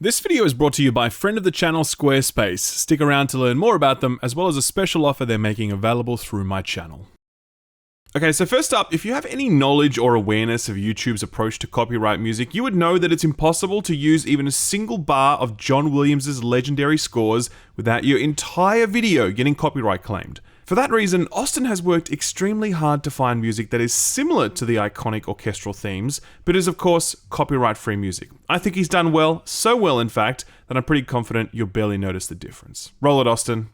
This video is brought to you by friend of the channel Squarespace. Stick around to learn more about them, as well as a special offer they're making available through my channel. Okay, so first up, if you have any knowledge or awareness of YouTube's approach to copyright music, you would know that it's impossible to use even a single bar of John Williams' legendary scores without your entire video getting copyright claimed. For that reason, Austin has worked extremely hard to find music that is similar to the iconic orchestral themes, but is of course copyright-free music. I think he's done well, so well in fact, that I'm pretty confident you'll barely notice the difference. Roll it, Austin.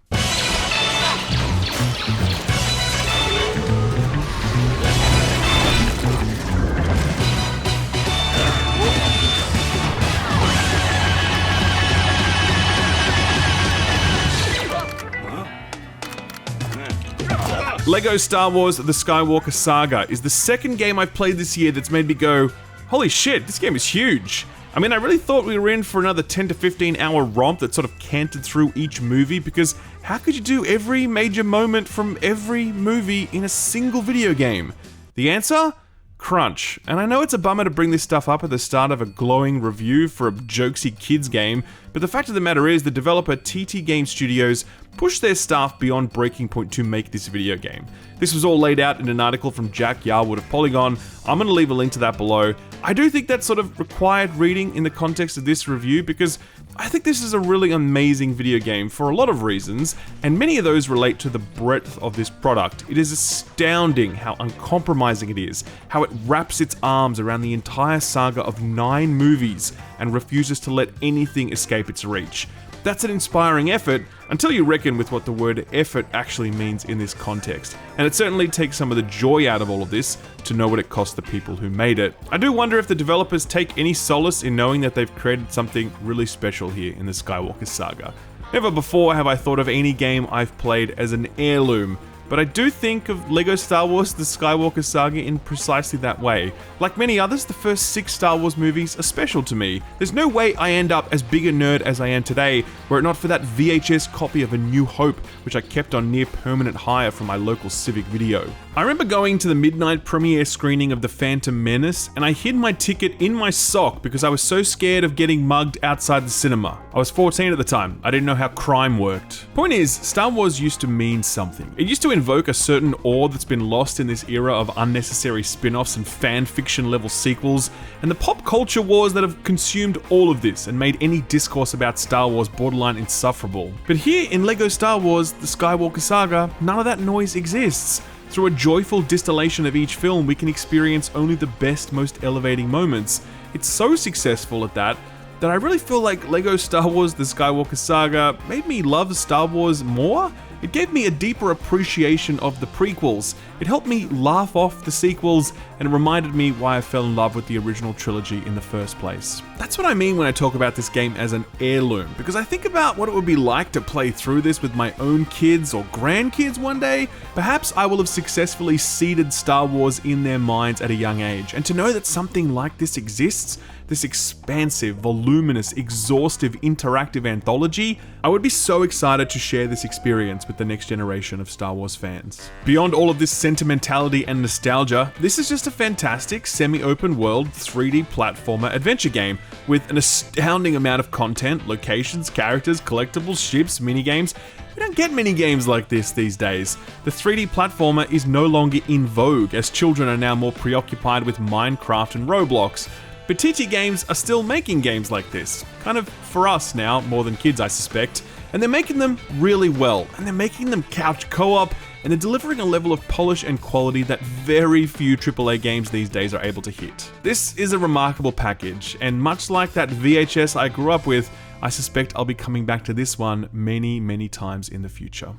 LEGO Star Wars The Skywalker Saga is the second game I've played this year that's made me go, holy shit, this game is huge. I mean, I really thought we were in for another 10 to 15 hour romp that sort of cantered through each movie, because how could you do every major moment from every movie in a single video game? The answer? Crunch. And I know it's a bummer to bring this stuff up at the start of a glowing review for a jokesy kids game, but the fact of the matter is the developer TT Game Studios pushed their staff beyond breaking point to make this video game. This was all laid out in an article from Jack Yarwood of Polygon. I'm going to leave a link to that below. I do think that's sort of required reading in the context of this review, because I think this is a really amazing video game for a lot of reasons, and many of those relate to the breadth of this product. It is astounding how uncompromising it is, how it wraps its arms around the entire saga of 9 movies and refuses to let anything escape its reach. That's an inspiring effort, until you reckon with what the word effort actually means in this context. And it certainly takes some of the joy out of all of this to know what it cost the people who made it. I do wonder if the developers take any solace in knowing that they've created something really special here in the Skywalker Saga. Never before have I thought of any game I've played as an heirloom, but I do think of LEGO Star Wars The Skywalker Saga in precisely that way. Like many others, the first 6 Star Wars movies are special to me. There's no way I end up as big a nerd as I am today were it not for that VHS copy of A New Hope, which I kept on near permanent hire from my local Civic Video. I remember going to the midnight premiere screening of The Phantom Menace, and I hid my ticket in my sock because I was so scared of getting mugged outside the cinema. I was 14 at the time. I didn't know how crime worked. Point is, Star Wars used to mean something. It used to invoke a certain awe that's been lost in this era of unnecessary spin-offs and fan fiction level sequels, and the pop culture wars that have consumed all of this and made any discourse about Star Wars borderline insufferable. But here in LEGO Star Wars The Skywalker Saga, none of that noise exists. Through a joyful distillation of each film, we can experience only the best, most elevating moments. It's so successful at that I really feel like LEGO Star Wars The Skywalker Saga made me love Star Wars more. It gave me a deeper appreciation of the prequels. It helped me laugh off the sequels, and it reminded me why I fell in love with the original trilogy in the first place. That's what I mean when I talk about this game as an heirloom, because I think about what it would be like to play through this with my own kids or grandkids one day. Perhaps I will have successfully seeded Star Wars in their minds at a young age, and to know that something like this exists, this expansive, voluminous, exhaustive, interactive anthology, I would be so excited to share this experience with the next generation of Star Wars fans. Beyond all of this sentimentality and nostalgia, this is just a fantastic, semi-open world 3D platformer adventure game with an astounding amount of content, locations, characters, collectibles, ships, minigames. We don't get many games like this these days. The 3D platformer is no longer in vogue, as children are now more preoccupied with Minecraft and Roblox. But TT Games are still making games like this, kind of for us now, more than kids I suspect, and they're making them really well, and they're making them couch co-op, and they're delivering a level of polish and quality that very few AAA games these days are able to hit. This is a remarkable package, and much like that VHS I grew up with, I suspect I'll be coming back to this one many, many times in the future.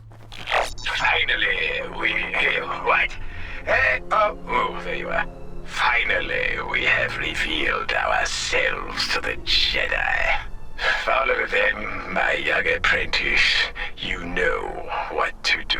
Finally, what? Oh, there you are. Finally, we have revealed ourselves to the Jedi. Follow them, my young apprentice. You know what to do.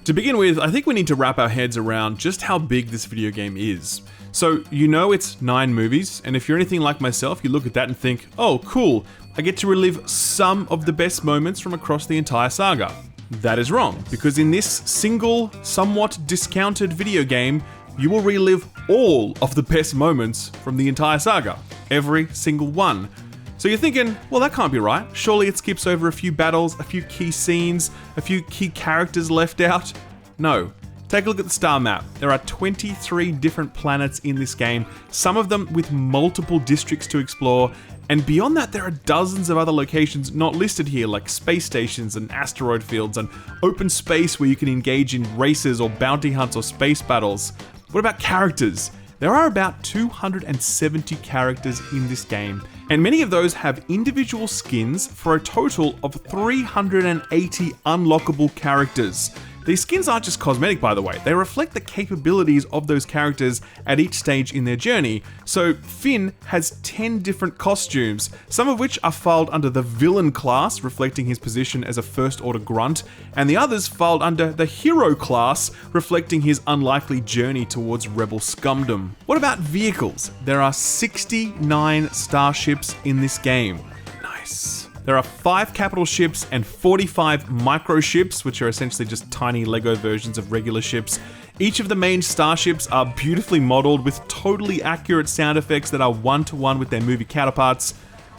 To begin with, I think we need to wrap our heads around just how big this video game is. So, you know it's 9 movies, and if you're anything like myself, you look at that and think, oh cool, I get to relive some of the best moments from across the entire saga. That is wrong, because in this single, somewhat discounted video game, you will relive all of the best moments from the entire saga. Every single one. So you're thinking, well, that can't be right. Surely it skips over a few battles, a few key scenes, a few key characters left out. No. Take a look at the star map. There are 23 different planets in this game, some of them with multiple districts to explore, and beyond that there are dozens of other locations not listed here, like space stations and asteroid fields and open space where you can engage in races or bounty hunts or space battles. What about characters? There are about 270 characters in this game, and many of those have individual skins for a total of 380 unlockable characters. These skins aren't just cosmetic, by the way, they reflect the capabilities of those characters at each stage in their journey. So Finn has 10 different costumes, some of which are filed under the villain class, reflecting his position as a first order grunt, and the others filed under the hero class, reflecting his unlikely journey towards rebel scumdom. What about vehicles? There are 69 starships in this game. Nice. There are 5 capital ships and 45 micro ships, which are essentially just tiny Lego versions of regular ships. Each of the main starships are beautifully modeled with totally accurate sound effects that are one-to-one with their movie counterparts.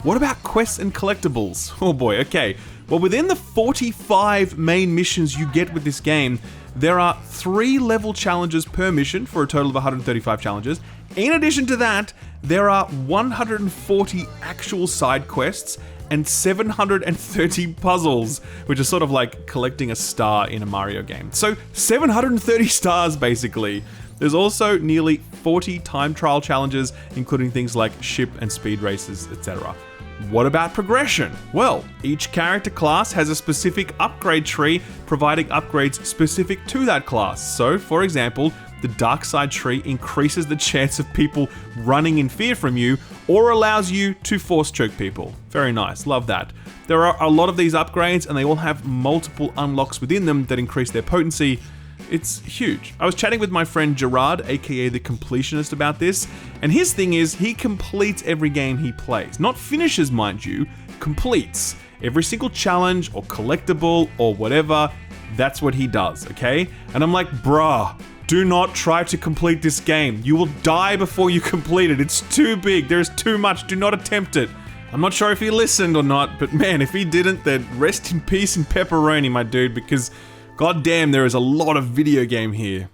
What about quests and collectibles? Oh boy, okay. Well, within the 45 main missions you get with this game, there are 3 level challenges per mission for a total of 135 challenges. In addition to that, there are 140 actual side quests and 730 puzzles, which is sort of like collecting a star in a Mario game. So 730 stars, basically. There's also nearly 40 time trial challenges, including things like ship and speed races, etc. What about progression? Well, each character class has a specific upgrade tree, providing upgrades specific to that class. So, for example, the dark side tree increases the chance of people running in fear from you, or allows you to force choke people. Very nice, love that. There are a lot of these upgrades, and they all have multiple unlocks within them that increase their potency. It's huge. I was chatting with my friend Gerard, aka the Completionist, about this, and his thing is he completes every game he plays. Not finishes, mind you, completes. Every single challenge or collectible or whatever, that's what he does, okay? And I'm like, bruh, do not try to complete this game. You will die before you complete it. It's too big. There's too much. Do not attempt it. I'm not sure if he listened or not, but man, if he didn't, then rest in peace and pepperoni, my dude, because goddamn, there is a lot of video game here.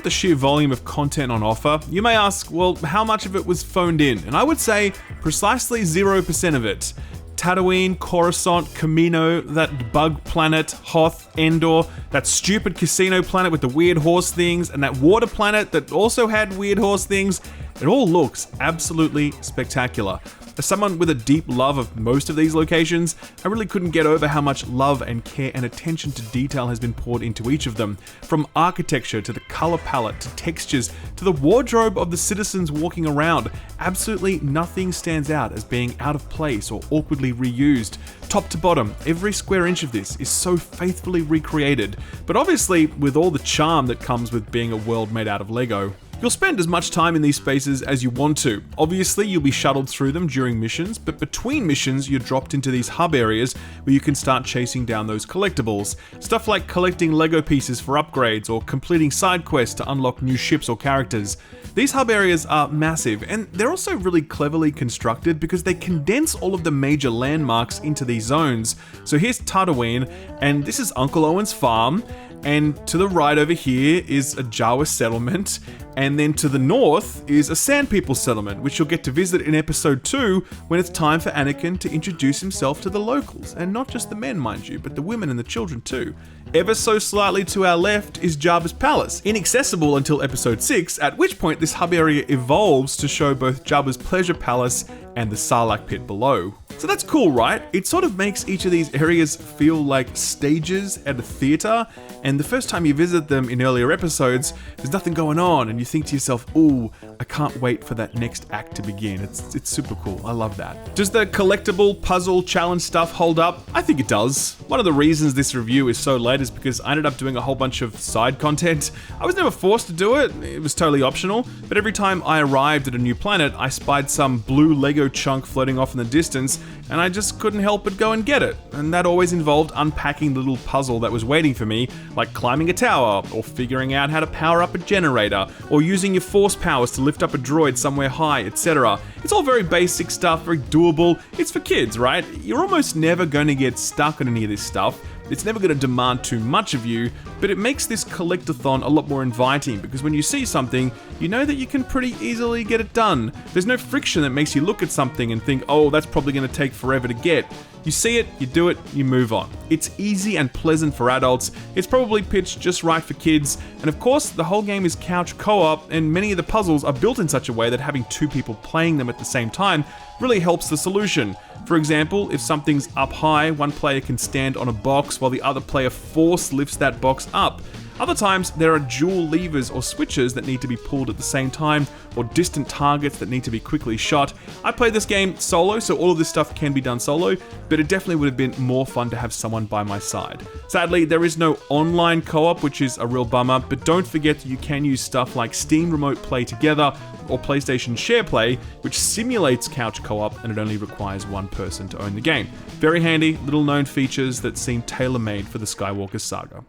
The sheer volume of content on offer, you may ask, well, how much of it was phoned in? And I would say precisely 0% of it. Tatooine, Coruscant, Camino, that bug planet, Hoth, Endor, that stupid casino planet with the weird horse things, and that water planet that also had weird horse things. It all looks absolutely spectacular. As someone with a deep love of most of these locations, I really couldn't get over how much love and care and attention to detail has been poured into each of them. From architecture to the color palette to textures to the wardrobe of the citizens walking around, absolutely nothing stands out as being out of place or awkwardly reused. Top to bottom, every square inch of this is so faithfully recreated, but obviously with all the charm that comes with being a world made out of Lego. You'll spend as much time in these spaces as you want to. Obviously, you'll be shuttled through them during missions, but between missions, you're dropped into these hub areas where you can start chasing down those collectibles. Stuff like collecting Lego pieces for upgrades or completing side quests to unlock new ships or characters. These hub areas are massive, and they're also really cleverly constructed because they condense all of the major landmarks into these zones. So here's Tatooine, and this is Uncle Owen's farm. And to the right over here is a Jawa settlement, and then to the north is a Sand People settlement, which you'll get to visit in episode 2 when it's time for Anakin to introduce himself to the locals, and not just the men, mind you, but the women and the children too. Ever so slightly to our left is Jabba's palace, inaccessible until episode 6, at which point this hub area evolves to show both Jabba's pleasure palace and the Sarlacc pit below. So that's cool, right? It sort of makes each of these areas feel like stages at a theater, and the first time you visit them in earlier episodes, there's nothing going on, and you think to yourself, ooh, I can't wait for that next act to begin. It's super cool. I love that. Does the collectible, puzzle, challenge stuff hold up? I think it does. One of the reasons this review is so late is because I ended up doing a whole bunch of side content. I was never forced to do it. It was totally optional, but every time I arrived at a new planet, I spied some blue Lego chunk floating off in the distance, and I just couldn't help but go and get it. And that always involved unpacking the little puzzle that was waiting for me, like climbing a tower, or figuring out how to power up a generator, or using your force powers to lift up a droid somewhere high, etc. It's all very basic stuff, very doable. It's for kids, right? You're almost never going to get stuck on any of this stuff. It's never going to demand too much of you, but it makes this collectathon a lot more inviting because when you see something, you know that you can pretty easily get it done. There's no friction that makes you look at something and think, oh, that's probably going to take forever to get. You see it, you do it, you move on. It's easy and pleasant for adults, it's probably pitched just right for kids, and of course, the whole game is couch co-op, and many of the puzzles are built in such a way that having two people playing them at the same time really helps the solution. For example, if something's up high, one player can stand on a box while the other player force lifts that box up. Other times, there are dual levers or switches that need to be pulled at the same time, or distant targets that need to be quickly shot. I played this game solo, so all of this stuff can be done solo, but it definitely would have been more fun to have someone by my side. Sadly, there is no online co-op, which is a real bummer, but don't forget that you can use stuff like Steam Remote Play Together or PlayStation Share Play, which simulates couch co-op and it only requires one person to own the game. Very handy, little known features that seem tailor-made for the Skywalker Saga.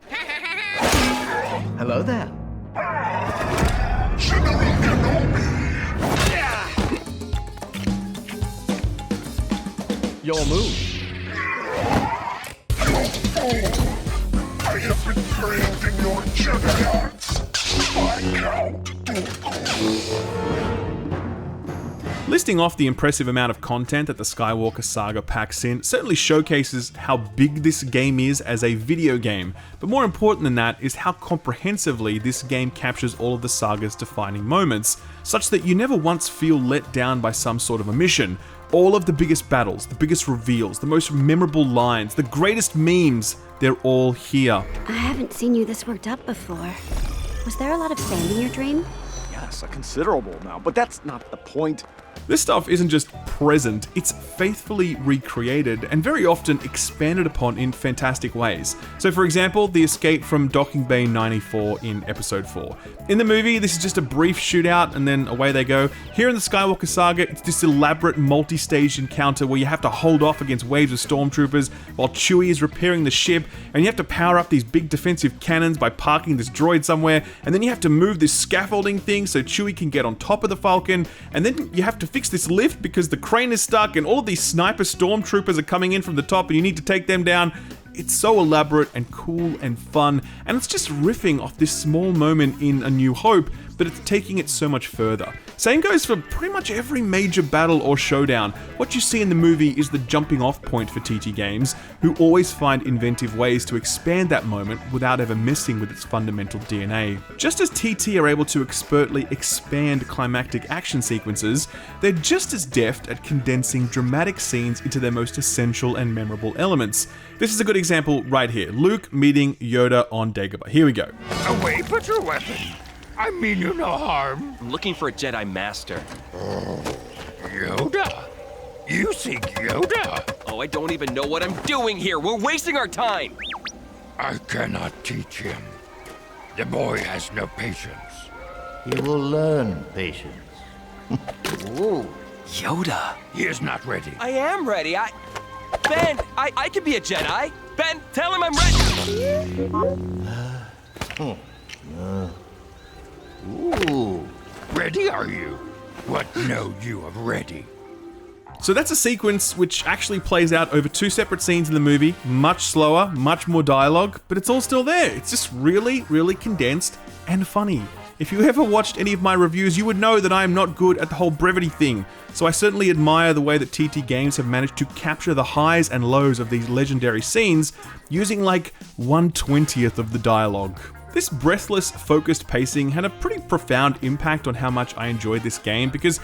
Hello there. Your move. I have been trained in your Jedi arts. I count. Listing off the impressive amount of content that the Skywalker Saga packs in certainly showcases how big this game is as a video game, but more important than that is how comprehensively this game captures all of the saga's defining moments, such that you never once feel let down by some sort of omission. All of the biggest battles, the biggest reveals, the most memorable lines, the greatest memes, they're all here. I haven't seen you this worked up before. Was there a lot of sand in your dream? Yes, a considerable amount, but that's not the point. This stuff isn't just present, it's faithfully recreated and very often expanded upon in fantastic ways. So for example, the escape from Docking Bay 94 in episode 4. In the movie, this is just a brief shootout and then away they go. Here in the Skywalker Saga, it's this elaborate multi-stage encounter where you have to hold off against waves of stormtroopers while Chewie is repairing the ship, and you have to power up these big defensive cannons by parking this droid somewhere, and then you have to move this scaffolding thing so Chewie can get on top of the Falcon, and then you have to fix this lift because the crane is stuck and all of these sniper stormtroopers are coming in from the top and you need to take them down. It's so elaborate and cool and fun, and it's just riffing off this small moment in A New Hope, but it's taking it so much further. Same goes for pretty much every major battle or showdown. What you see in the movie is the jumping off point for TT Games, who always find inventive ways to expand that moment without ever messing with its fundamental DNA. Just as TT are able to expertly expand climactic action sequences, they're just as deft at condensing dramatic scenes into their most essential and memorable elements. This is a good example right here. Luke meeting Yoda on Dagobah. Here we go. Away, put your weapon. I mean you no harm. I'm looking for a Jedi Master. Yoda? You seek Yoda? Oh, I don't even know what I'm doing here. We're wasting our time. I cannot teach him. The boy has no patience. He will learn patience. Ooh, Yoda. He is not ready. I am ready. Ben, I could be a Jedi. Ben, tell him I'm ready. Ooh. Ready are you? What know you of ready? So that's a sequence which actually plays out over two separate scenes in the movie, much slower, much more dialogue, but it's all still there. It's just really, really condensed and funny. If you ever watched any of my reviews, you would know that I am not good at the whole brevity thing, so I certainly admire the way that TT Games have managed to capture the highs and lows of these legendary scenes using like 1/20th of the dialogue. This breathless, focused pacing had a pretty profound impact on how much I enjoyed this game because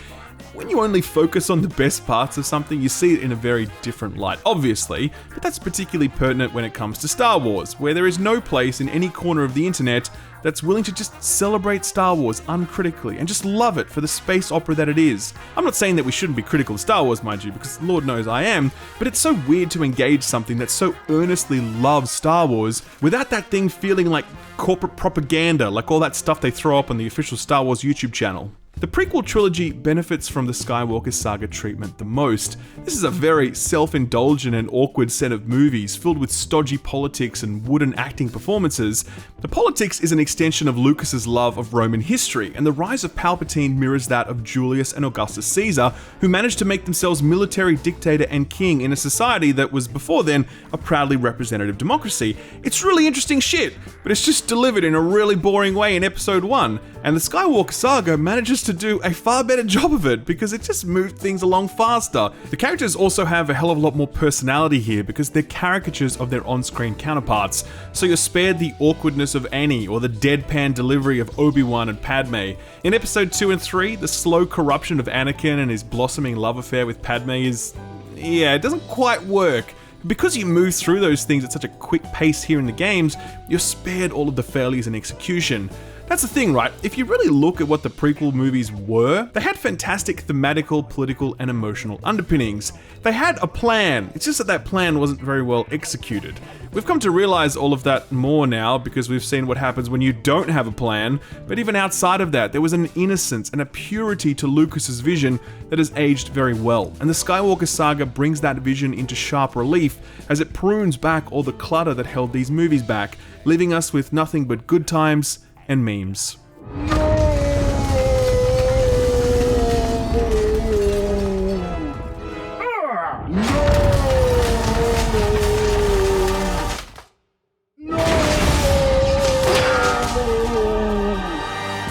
when you only focus on the best parts of something, you see it in a very different light, obviously, but that's particularly pertinent when it comes to Star Wars, where there is no place in any corner of the internet that's willing to just celebrate Star Wars uncritically and just love it for the space opera that it is. I'm not saying that we shouldn't be critical of Star Wars, mind you, because Lord knows I am, but it's so weird to engage something that so earnestly loves Star Wars without that thing feeling like corporate propaganda, like all that stuff they throw up on the official Star Wars YouTube channel. The prequel trilogy benefits from the Skywalker Saga treatment the most. This is a very self-indulgent and awkward set of movies filled with stodgy politics and wooden acting performances. The politics is an extension of Lucas's love of Roman history, and the rise of Palpatine mirrors that of Julius and Augustus Caesar, who managed to make themselves military dictator and king in a society that was before then a proudly representative democracy. It's really interesting shit, but it's just delivered in a really boring way in episode 1, and the Skywalker Saga manages to do a far better job of it because it just moved things along faster. The characters also have a hell of a lot more personality here because they're caricatures of their on-screen counterparts, so you're spared the awkwardness of Annie or the deadpan delivery of Obi-Wan and Padme. In episode 2 and 3, the slow corruption of Anakin and his blossoming love affair with Padme it doesn't quite work. Because you move through those things at such a quick pace here in the games, you're spared all of the failures in execution. That's the thing, right? If you really look at what the prequel movies were, they had fantastic thematical, political, and emotional underpinnings. They had a plan, it's just that that plan wasn't very well executed. We've come to realize all of that more now because we've seen what happens when you don't have a plan, but even outside of that, there was an innocence and a purity to Lucas's vision that has aged very well, and the Skywalker Saga brings that vision into sharp relief as it prunes back all the clutter that held these movies back, leaving us with nothing but good times and memes.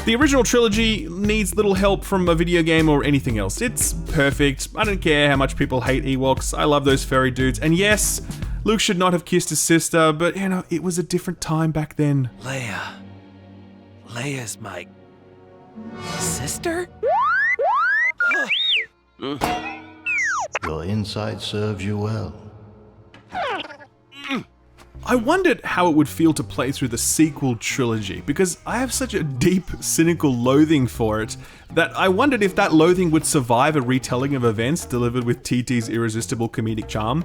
The original trilogy needs little help from a video game or anything else. It's perfect. I don't care how much people hate Ewoks. I love those furry dudes. And yes, Luke should not have kissed his sister, but it was a different time back then. Leia's my sister? Your insight serves you well. I wondered how it would feel to play through the sequel trilogy, because I have such a deep, cynical loathing for it, that I wondered if that loathing would survive a retelling of events delivered with TT's irresistible comedic charm.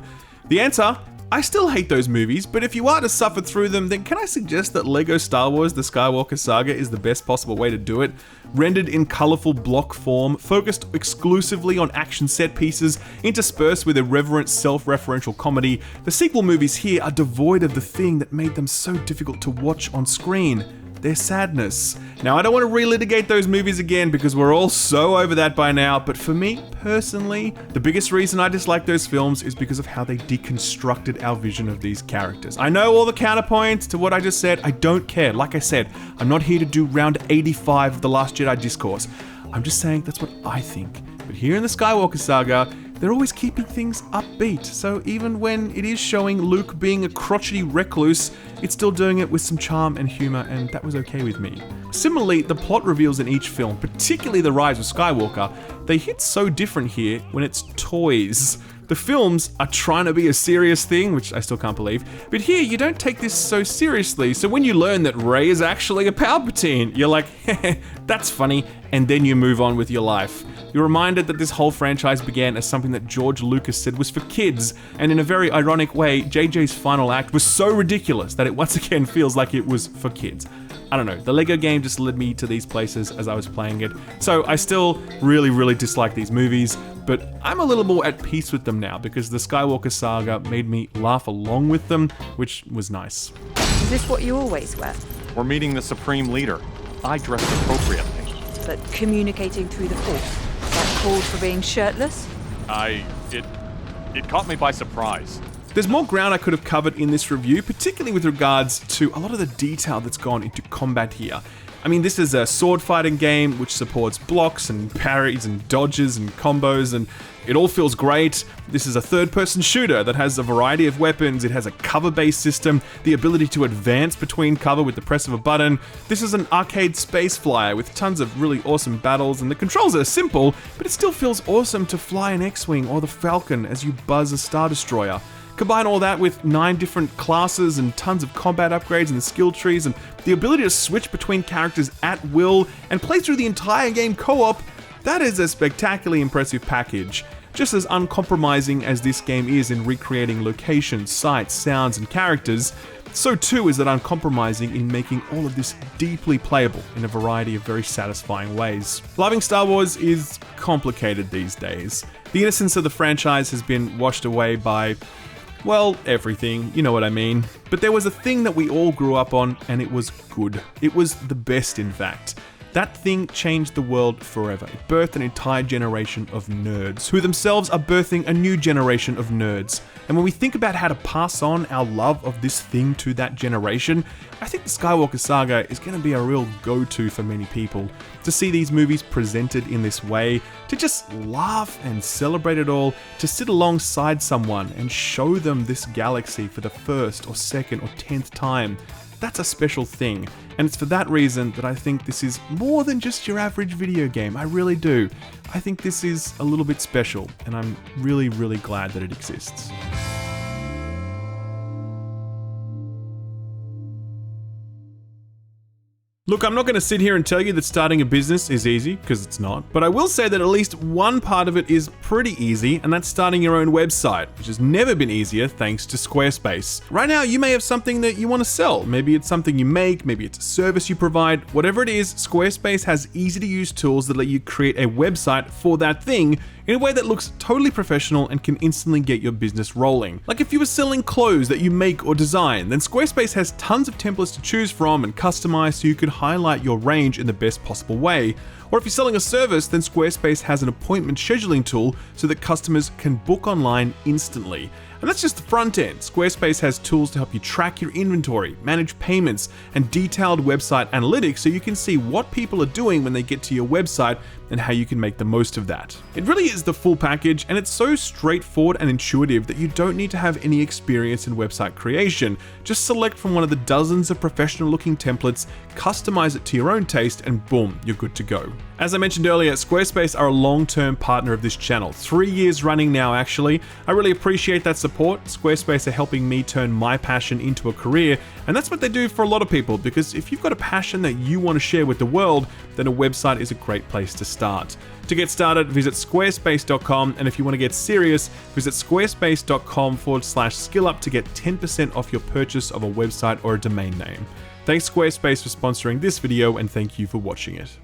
The answer? I still hate those movies, but if you are to suffer through them, then can I suggest that LEGO Star Wars The Skywalker Saga is the best possible way to do it? Rendered in colourful block form, focused exclusively on action set pieces, interspersed with irreverent self-referential comedy, the sequel movies here are devoid of the thing that made them so difficult to watch on screen. Their sadness. Now, I don't want to relitigate those movies again because we're all so over that by now, but for me, personally, the biggest reason I dislike those films is because of how they deconstructed our vision of these characters. I know all the counterpoints to what I just said. I don't care. Like I said, I'm not here to do round 85 of The Last Jedi discourse. I'm just saying that's what I think. But here in the Skywalker Saga, they're always keeping things upbeat, so even when it is showing Luke being a crotchety recluse, it's still doing it with some charm and humor, and that was okay with me. Similarly, the plot reveals in each film, particularly The Rise of Skywalker, they hit so different here when it's toys. The films are trying to be a serious thing, which I still can't believe, but here you don't take this so seriously, so when you learn that Rey is actually a Palpatine, you're like, heh, that's funny, and then you move on with your life. You're reminded that this whole franchise began as something that George Lucas said was for kids, and in a very ironic way, JJ's final act was so ridiculous that it once again feels like it was for kids. I don't know, the LEGO game just led me to these places as I was playing it, so I still really dislike these movies, but I'm a little more at peace with them now because the Skywalker Saga made me laugh along with them, which was nice. Is this what you always wear? We're meeting the Supreme Leader. I dress appropriately. But communicating through the Force? That called for being shirtless? It caught me by surprise. There's more ground I could have covered in this review, particularly with regards to a lot of the detail that's gone into combat here. I mean, this is a sword fighting game which supports blocks and parries and dodges and combos, and it all feels great. This is a third-person shooter that has a variety of weapons. It has a cover-based system, the ability to advance between cover with the press of a button. This is an arcade space flyer with tons of really awesome battles, and the controls are simple, but it still feels awesome to fly an X-Wing or the Falcon as you buzz a Star Destroyer. Combine all that with 9 different classes and tons of combat upgrades and the skill trees and the ability to switch between characters at will and play through the entire game co-op, that is a spectacularly impressive package. Just as uncompromising as this game is in recreating locations, sights, sounds, and characters, so too is it uncompromising in making all of this deeply playable in a variety of very satisfying ways. Loving Star Wars is complicated these days. The innocence of the franchise has been washed away by, well, everything, you know what I mean. But there was a thing that we all grew up on, and it was good. It was the best, in fact. That thing changed the world forever. It birthed an entire generation of nerds, who themselves are birthing a new generation of nerds. And when we think about how to pass on our love of this thing to that generation, I think the Skywalker Saga is going to be a real go-to for many people. To see these movies presented in this way, to just laugh and celebrate it all, to sit alongside someone and show them this galaxy for the first or second or 10th time, that's a special thing. And it's for that reason that I think this is more than just your average video game. I really do. I think this is a little bit special, and I'm really, really glad that it exists. Look, I'm not going to sit here and tell you that starting a business is easy, because it's not, but I will say that at least one part of it is pretty easy, and that's starting your own website, which has never been easier thanks to Squarespace. Right now, you may have something that you want to sell. Maybe it's something you make, maybe it's a service you provide. Whatever it is, Squarespace has easy-to-use tools that let you create a website for that thing in a way that looks totally professional and can instantly get your business rolling. Like if you were selling clothes that you make or design, then Squarespace has tons of templates to choose from and customize so you can highlight your range in the best possible way. Or if you're selling a service, then Squarespace has an appointment scheduling tool so that customers can book online instantly. And that's just the front end. Squarespace has tools to help you track your inventory, manage payments, and detailed website analytics so you can see what people are doing when they get to your website and how you can make the most of that. It really is the full package, and it's so straightforward and intuitive that you don't need to have any experience in website creation. Just select from one of the dozens of professional looking templates, customize it to your own taste, and boom, you're good to go. As I mentioned earlier, Squarespace are a long-term partner of this channel. 3 years running now, actually. I really appreciate that support. Squarespace are helping me turn my passion into a career, and that's what they do for a lot of people, because if you've got a passion that you want to share with the world, then a website is a great place to start. To get started, visit squarespace.com, and if you want to get serious, visit squarespace.com/skillup to get 10% off your purchase of a website or a domain name. Thanks Squarespace for sponsoring this video, and thank you for watching it.